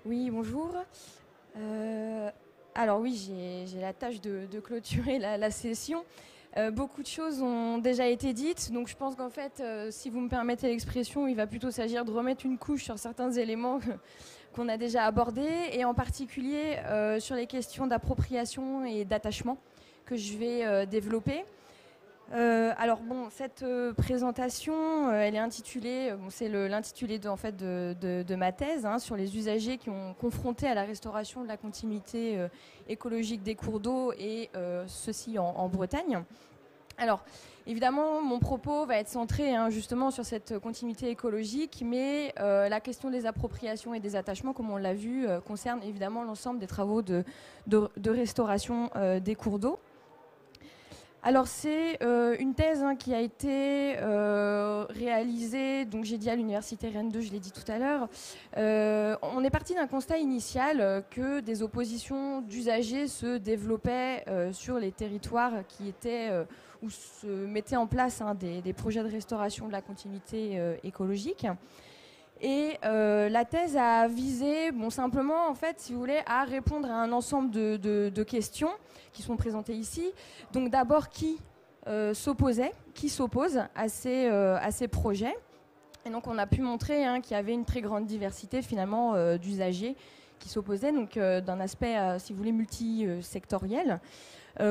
Oui, bonjour. Alors oui, j'ai la tâche de clôturer la session. Beaucoup de choses ont déjà été dites, donc je pense qu'en fait, si vous me permettez l'expression, il va plutôt s'agir de remettre une couche sur certains éléments qu'on a déjà abordés, et en particulier sur les questions d'appropriation et d'attachement que je vais développer. Alors bon, cette présentation, elle est intitulée, c'est l'intitulé de ma thèse, hein, sur les usagers qui ont confronté à la restauration de la continuité écologique des cours d'eau, et ceci en Bretagne. Alors, évidemment, mon propos va être centré justement sur cette continuité écologique, mais la question des appropriations et des attachements, comme on l'a vu, concerne évidemment l'ensemble des travaux de restauration des cours d'eau. Alors c'est une thèse qui a été réalisée, donc j'ai dit à l'université Rennes 2, je l'ai dit tout à l'heure. On est parti d'un constat initial que des oppositions d'usagers se développaient sur les territoires qui étaient où se mettaient en place des projets de restauration de la continuité écologique. Et la thèse a visé, simplement, en fait, si vous voulez, à répondre à un ensemble de questions qui sont présentées ici. Donc d'abord, qui s'oppose à ces projets. Et donc on a pu montrer qu'il y avait une très grande diversité, finalement, d'usagers qui s'opposaient, donc d'un aspect, si vous voulez, multisectoriel.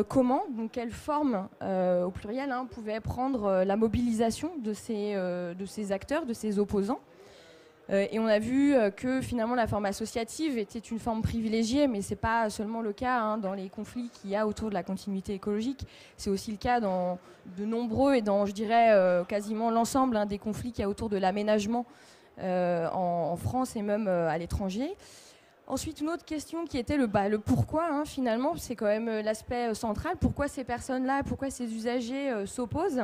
Comment, donc quelle forme, au pluriel, pouvait prendre la mobilisation de ces acteurs, de ces opposants. Et on a vu que finalement la forme associative était une forme privilégiée, mais ce n'est pas seulement le cas dans les conflits qu'il y a autour de la continuité écologique. C'est aussi le cas dans de nombreux et dans, je dirais, quasiment l'ensemble des conflits qu'il y a autour de l'aménagement en France et même à l'étranger. Ensuite, une autre question qui était le pourquoi, finalement, c'est quand même l'aspect central. Pourquoi ces personnes-là, pourquoi ces usagers s'opposent ?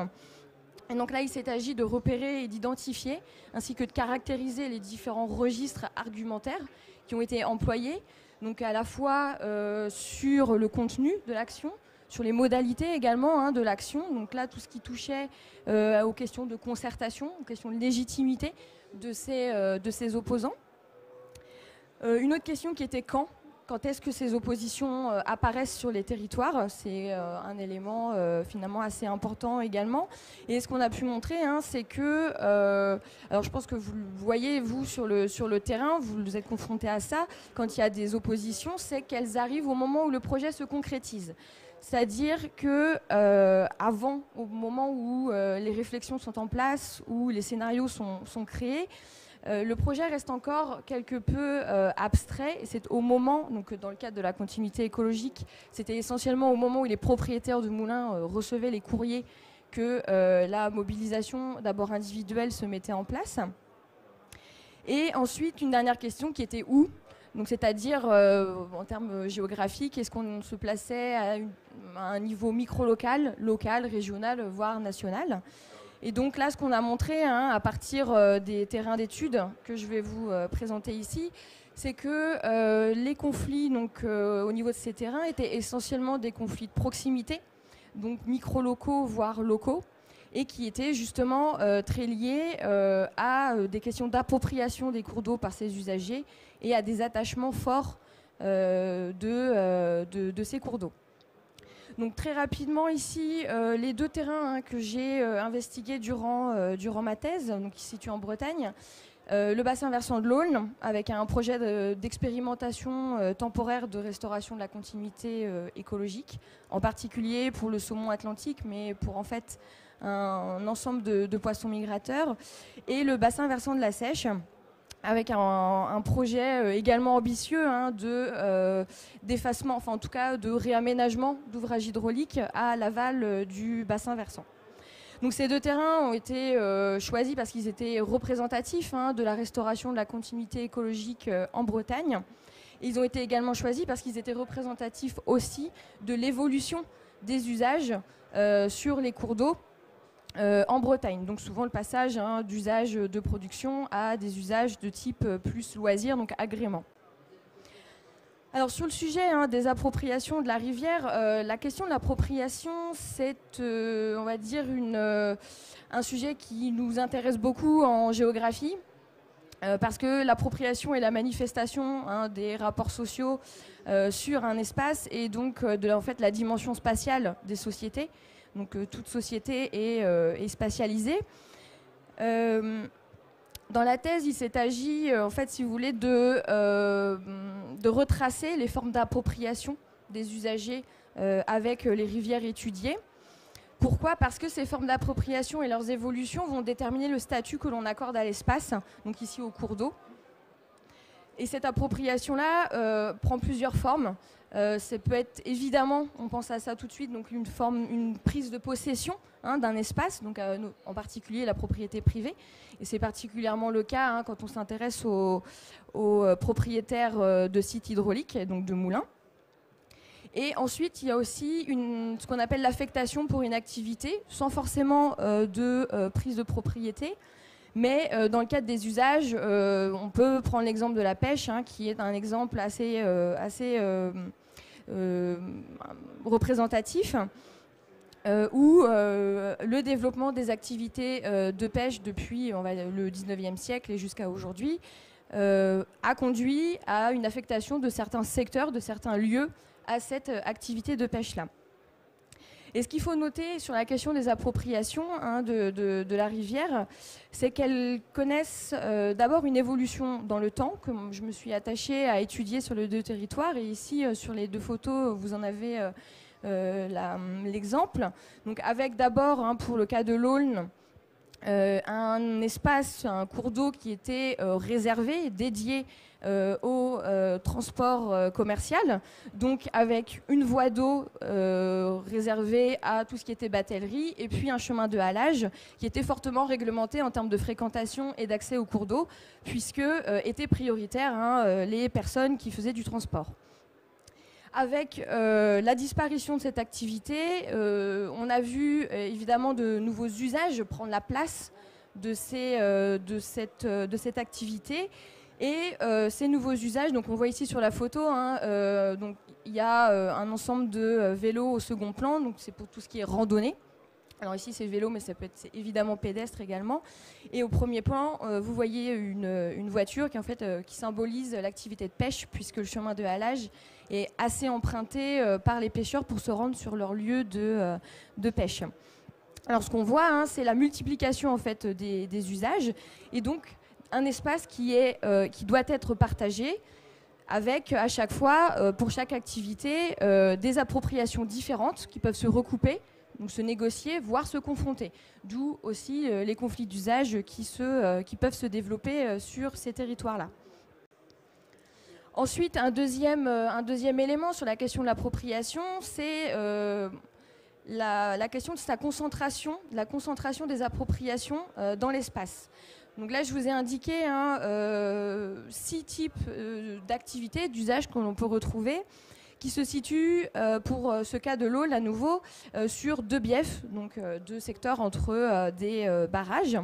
Et donc là, il s'est agi de repérer et d'identifier, ainsi que de caractériser les différents registres argumentaires qui ont été employés, donc à la fois sur le contenu de l'action, sur les modalités également de l'action, donc là, tout ce qui touchait aux questions de concertation, aux questions de légitimité de ces opposants. Une autre question qui était quand est-ce que ces oppositions apparaissent sur les territoires? C'est un élément finalement assez important également. Et ce qu'on a pu montrer, c'est que, alors je pense que vous le voyez, vous, sur le terrain, vous êtes confrontés à ça, quand il y a des oppositions, c'est qu'elles arrivent au moment où le projet se concrétise. C'est-à-dire que au moment où les réflexions sont en place, où les scénarios sont créés, le projet reste encore quelque peu abstrait, et c'est au moment, donc dans le cadre de la continuité écologique, c'était essentiellement au moment où les propriétaires de moulins recevaient les courriers que la mobilisation d'abord individuelle se mettait en place. Et ensuite, une dernière question qui était où ? Donc, c'est-à-dire, en termes géographiques, est-ce qu'on se plaçait à un niveau micro-local, local, régional, voire national ? Et donc là, ce qu'on a montré à partir des terrains d'études que je vais vous présenter ici, c'est que les conflits au niveau de ces terrains étaient essentiellement des conflits de proximité, donc micro-locaux, voire locaux, et qui étaient justement très liés à des questions d'appropriation des cours d'eau par ces usagers et à des attachements forts de ces cours d'eau. Donc très rapidement ici, les deux terrains que j'ai investigués durant ma thèse, donc qui se situent en Bretagne, le bassin versant de l'Aulne, avec un projet d'expérimentation temporaire de restauration de la continuité écologique, en particulier pour le saumon atlantique, mais pour en fait un ensemble de poissons migrateurs, et le bassin versant de la Seiche, avec un projet également ambitieux d'effacement, enfin en tout cas de réaménagement d'ouvrages hydrauliques à l'aval du bassin versant. Donc ces deux terrains ont été choisis parce qu'ils étaient représentatifs de la restauration de la continuité écologique en Bretagne. Et ils ont été également choisis parce qu'ils étaient représentatifs aussi de l'évolution des usages sur les cours d'eau en Bretagne. Donc souvent le passage d'usage de production à des usages de type plus loisir, donc agrément. Alors sur le sujet des appropriations de la rivière, la question de l'appropriation, c'est, on va dire, un sujet qui nous intéresse beaucoup en géographie. parce que l'appropriation est la manifestation des rapports sociaux sur un espace et donc en fait, la dimension spatiale des sociétés. Donc toute société est spatialisée. Dans la thèse, il s'est agi, en fait, si vous voulez, de retracer les formes d'appropriation des usagers avec les rivières étudiées. Pourquoi? Parce que ces formes d'appropriation et leurs évolutions vont déterminer le statut que l'on accorde à l'espace, donc ici au cours d'eau. Et cette appropriation-là prend plusieurs formes. Ça peut être évidemment, on pense à ça tout de suite, donc une prise de possession d'un espace, donc en particulier la propriété privée. Et c'est particulièrement le cas quand on s'intéresse aux propriétaires de sites hydrauliques, donc de moulins. Et ensuite, il y a aussi ce qu'on appelle l'affectation pour une activité, sans forcément de prise de propriété. Mais dans le cadre des usages, on peut prendre l'exemple de la pêche, qui est un exemple assez représentatif, où le développement des activités de pêche depuis le 19e siècle et jusqu'à aujourd'hui a conduit à une affectation de certains secteurs, de certains lieux à cette activité de pêche-là. Et ce qu'il faut noter sur la question des appropriations de la rivière, c'est qu'elles connaissent d'abord une évolution dans le temps, que je me suis attachée à étudier sur les deux territoires. Et ici, sur les deux photos, vous en avez l'exemple. Donc avec d'abord, pour le cas de l'Aulne, un espace, un cours d'eau qui était réservé, dédié au transport commercial, donc avec une voie d'eau réservée à tout ce qui était batellerie, et puis un chemin de halage qui était fortement réglementé en termes de fréquentation et d'accès au cours d'eau, puisque étaient prioritaires les personnes qui faisaient du transport. Avec la disparition de cette activité, on a vu évidemment de nouveaux usages prendre la place de cette activité. Et ces nouveaux usages, donc on voit ici sur la photo, donc il y a un ensemble de vélos au second plan, donc c'est pour tout ce qui est randonnée. Alors ici c'est vélo, mais ça peut être évidemment pédestre également. Et au premier plan, vous voyez une voiture qui symbolise l'activité de pêche, puisque le chemin de halage est assez emprunté par les pêcheurs pour se rendre sur leur lieu de pêche. Alors ce qu'on voit, c'est la multiplication en fait des usages, et donc un espace qui doit être partagé avec à chaque fois, pour chaque activité, des appropriations différentes qui peuvent se recouper, donc se négocier, voire se confronter. D'où aussi les conflits d'usage qui peuvent se développer sur ces territoires-là. Ensuite, un deuxième élément sur la question de l'appropriation, c'est la question de sa concentration, la concentration des appropriations dans l'espace. Donc là, je vous ai indiqué 6 types d'activités, d'usages que l'on peut retrouver, qui se situent, pour ce cas de l'Aulne à nouveau, sur 2 biefs, donc 2 secteurs entre des barrages.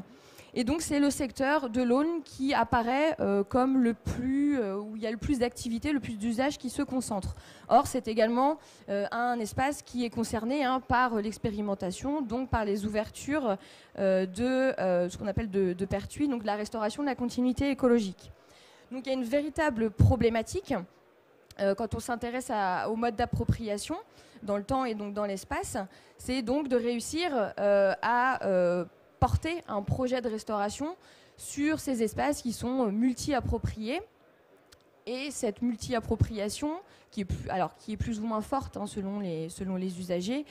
Et donc c'est le secteur de l'Aulne qui apparaît comme où il y a le plus d'activités, le plus d'usages qui se concentrent. Or, c'est également un espace qui est concerné par l'expérimentation, donc par les ouvertures de ce qu'on appelle de pertuis, donc la restauration de la continuité écologique. Donc il y a une véritable problématique quand on s'intéresse au mode d'appropriation dans le temps et donc dans l'espace, c'est donc de réussir à porter un projet de restauration sur ces espaces qui sont multi-appropriés. Et cette multi-appropriation, qui est plus ou moins forte selon les usagers,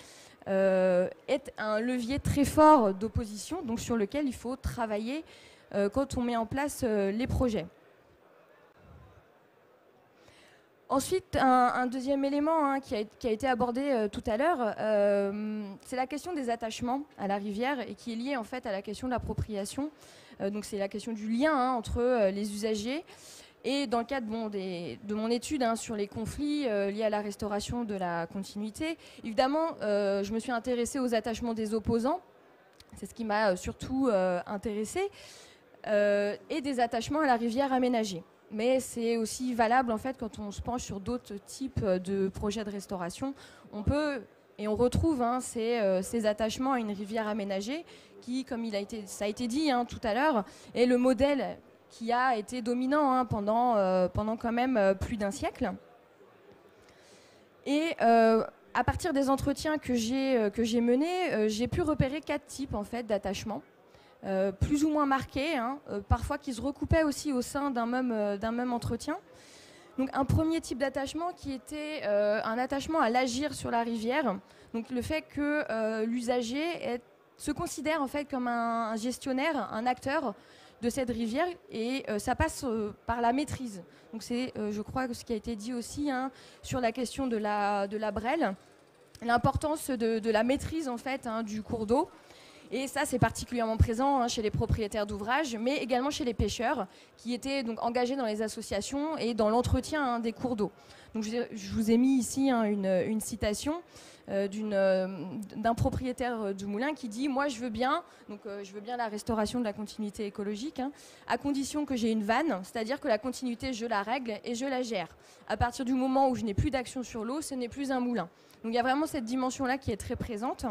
est un levier très fort d'opposition, donc sur lequel il faut travailler quand on met en place les projets. Ensuite, un deuxième élément qui a été abordé tout à l'heure, c'est la question des attachements à la rivière et qui est liée en fait à la question de l'appropriation. Donc c'est la question du lien entre les usagers. Et dans le cadre de mon étude sur les conflits liés à la restauration de la continuité, évidemment, je me suis intéressée aux attachements des opposants. C'est ce qui m'a surtout intéressée. Et des attachements à la rivière aménagée. Mais c'est aussi valable en fait quand on se penche sur d'autres types de projets de restauration. On retrouve ces attachements à une rivière aménagée qui, comme ça a été dit tout à l'heure, est le modèle qui a été dominant hein, pendant quand même plus d'un siècle. Et à partir des entretiens que j'ai menés, j'ai pu repérer 4 types en fait, d'attachements, plus ou moins marqués, hein, parfois qui se recoupaient aussi au sein d'un même entretien. Donc, un premier type d'attachement qui était un attachement à l'agir sur la rivière. Donc, le fait que l'usager se considère en fait comme un gestionnaire, un acteur de cette rivière, et ça passe par la maîtrise. Donc, c'est, je crois, ce qui a été dit aussi hein, sur la question de la Brel, l'importance de la maîtrise en fait hein, du cours d'eau. Et ça, c'est particulièrement présent hein, chez les propriétaires d'ouvrages, mais également chez les pêcheurs, qui étaient donc engagés dans les associations et dans l'entretien hein, des cours d'eau. Donc, je vous ai mis ici hein, une citation d'un propriétaire du moulin qui dit « Moi, je veux bien la restauration de la continuité écologique, hein, à condition que j'ai une vanne, c'est-à-dire que la continuité, je la règle et je la gère. À partir du moment où je n'ai plus d'action sur l'eau, ce n'est plus un moulin. » Donc, il y a vraiment cette dimension-là qui est très présente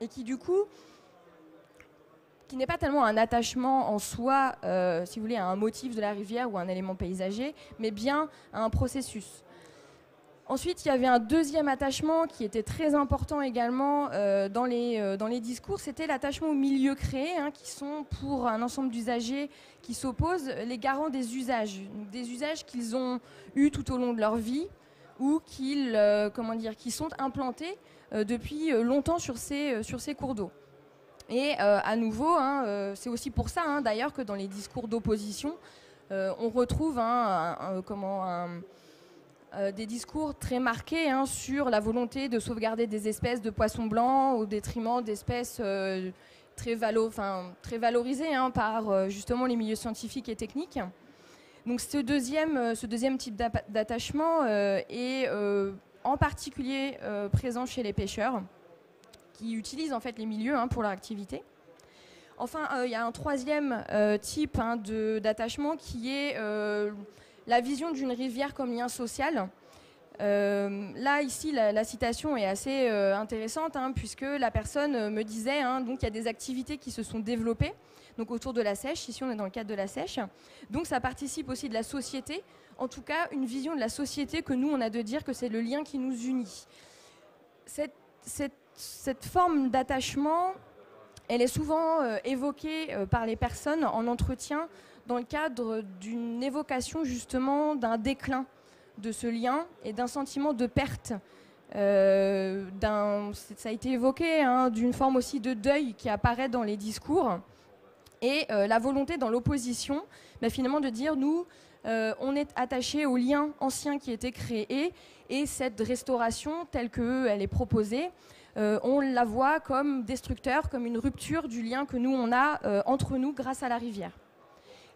et qui, du coup, qui n'est pas tellement un attachement en soi, si vous voulez, à un motif de la rivière ou un élément paysager, mais bien à un processus. Ensuite, il y avait un deuxième attachement qui était très important également dans les discours, c'était l'attachement au milieu créé, hein, qui sont pour un ensemble d'usagers qui s'opposent les garants des usages qu'ils ont eus tout au long de leur vie ou qui sont implantés depuis longtemps sur ces cours d'eau. Et à nouveau, hein, c'est aussi pour ça hein, d'ailleurs que dans les discours d'opposition, on retrouve des discours très marqués hein, sur la volonté de sauvegarder des espèces de poissons blancs au détriment d'espèces très valorisées hein, par justement les milieux scientifiques et techniques. Donc ce deuxième type d'attachement est en particulier présent chez les pêcheurs, qui utilisent en fait les milieux hein, pour leur activité. Enfin, il y a un troisième type hein, d'attachement qui est la vision d'une rivière comme lien social. Là, ici, la citation est assez intéressante hein, puisque la personne me disait hein, donc il y a des activités qui se sont développées donc autour de la sèche. Ici, on est dans le cadre de la sèche. Donc, ça participe aussi de la société. En tout cas, une vision de la société que nous, on a de dire que c'est le lien qui nous unit. Cette forme d'attachement, elle est souvent évoquée par les personnes en entretien dans le cadre d'une évocation justement d'un déclin de ce lien et d'un sentiment de perte. Ça a été évoqué hein, d'une forme aussi de deuil qui apparaît dans les discours et la volonté dans l'opposition finalement de dire nous on est attaché au lien ancien qui a été créé et cette restauration telle qu'elle est proposée on la voit comme destructeur, comme une rupture du lien que nous on a entre nous grâce à la rivière.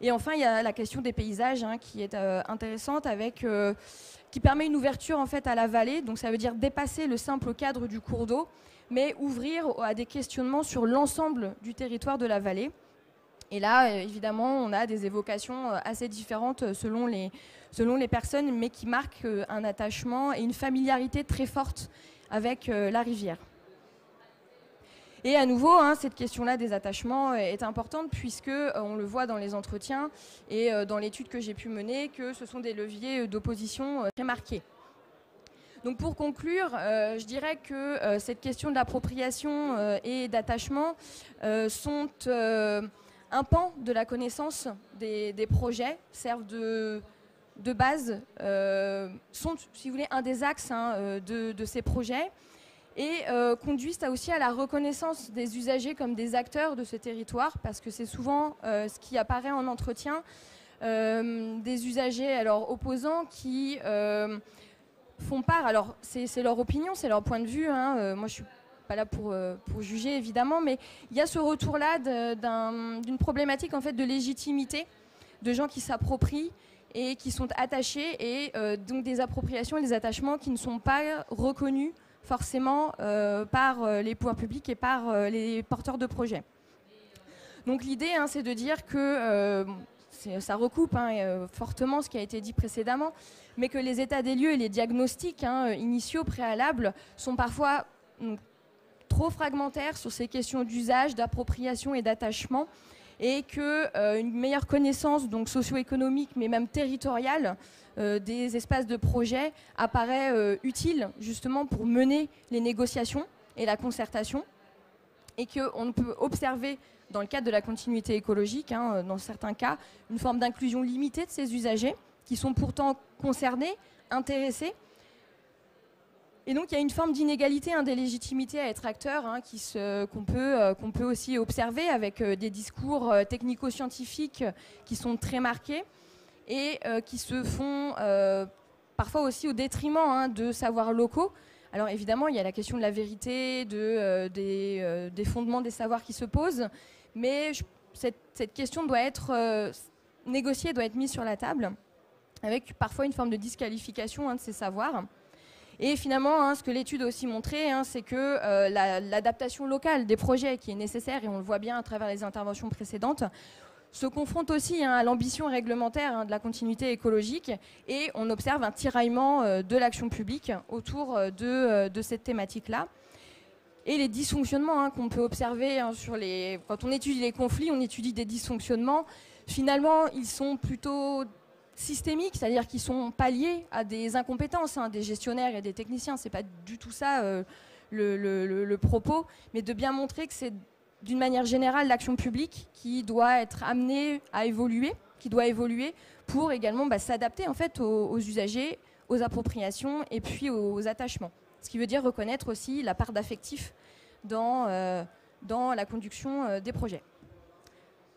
Et enfin, il y a la question des paysages hein, qui est intéressante, qui permet une ouverture en fait, à la vallée. Donc ça veut dire dépasser le simple cadre du cours d'eau, mais ouvrir à des questionnements sur l'ensemble du territoire de la vallée. Et là, évidemment, on a des évocations assez différentes selon les personnes, mais qui marquent un attachement et une familiarité très forte avec la rivière. Et à nouveau, hein, cette question-là des attachements est importante puisque on le voit dans les entretiens et dans l'étude que j'ai pu mener que ce sont des leviers d'opposition très marqués. Donc pour conclure, je dirais que cette question de l'appropriation et d'attachement sont un pan de la connaissance des projets, servent de base, sont, si vous voulez, un des axes hein, de ces projets. Et conduisent aussi à la reconnaissance des usagers comme des acteurs de ce territoire, parce que c'est souvent ce qui apparaît en entretien, des usagers alors, opposants qui font part, alors c'est leur opinion, c'est leur point de vue, hein, moi je suis pas là pour juger évidemment, mais il y a ce retour-là d'une problématique en fait, de légitimité, de gens qui s'approprient et qui sont attachés, et donc des appropriations et des attachements qui ne sont pas reconnus forcément par les pouvoirs publics et par les porteurs de projets. Donc l'idée, hein, c'est de dire que ça recoupe hein, fortement ce qui a été dit précédemment, mais que les états des lieux et les diagnostics hein, initiaux préalables sont parfois trop fragmentaires sur ces questions d'usage, d'appropriation et d'attachement, et qu'une meilleure connaissance donc socio-économique, mais même territoriale, des espaces de projet apparaît utile justement pour mener les négociations et la concertation, et qu'on peut observer dans le cadre de la continuité écologique, dans certains cas, une forme d'inclusion limitée de ces usagers qui sont pourtant concernés, intéressés. Et donc il y a une forme d'inégalité, des légitimités à être acteur qu'on peut aussi observer avec des discours technico-scientifiques qui sont très marqués et qui se font parfois aussi au détriment de savoirs locaux. Alors évidemment, il y a la question de la vérité, des fondements des savoirs qui se posent, mais cette question doit être négociée, doit être mise sur la table, avec parfois une forme de disqualification de ces savoirs. Et finalement, ce que l'étude a aussi montré, c'est que l'adaptation locale des projets qui est nécessaire, et on le voit bien à travers les interventions précédentes, se confronte aussi à l'ambition réglementaire de la continuité écologique, et on observe un tiraillement de l'action publique autour de cette thématique-là. Et les dysfonctionnements qu'on peut observer quand on étudie les conflits, on étudie des dysfonctionnements. Finalement, ils sont plutôt systémiques, c'est-à-dire qu'ils sont pas liés à des incompétences des gestionnaires et des techniciens. C'est pas du tout ça le propos, mais de bien montrer que c'est d'une manière générale l'action publique qui doit être amenée à évoluer, pour également s'adapter en fait aux usagers, aux appropriations et puis aux attachements. Ce qui veut dire reconnaître aussi la part d'affectif dans la conduction des projets.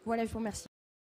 Voilà, je vous remercie.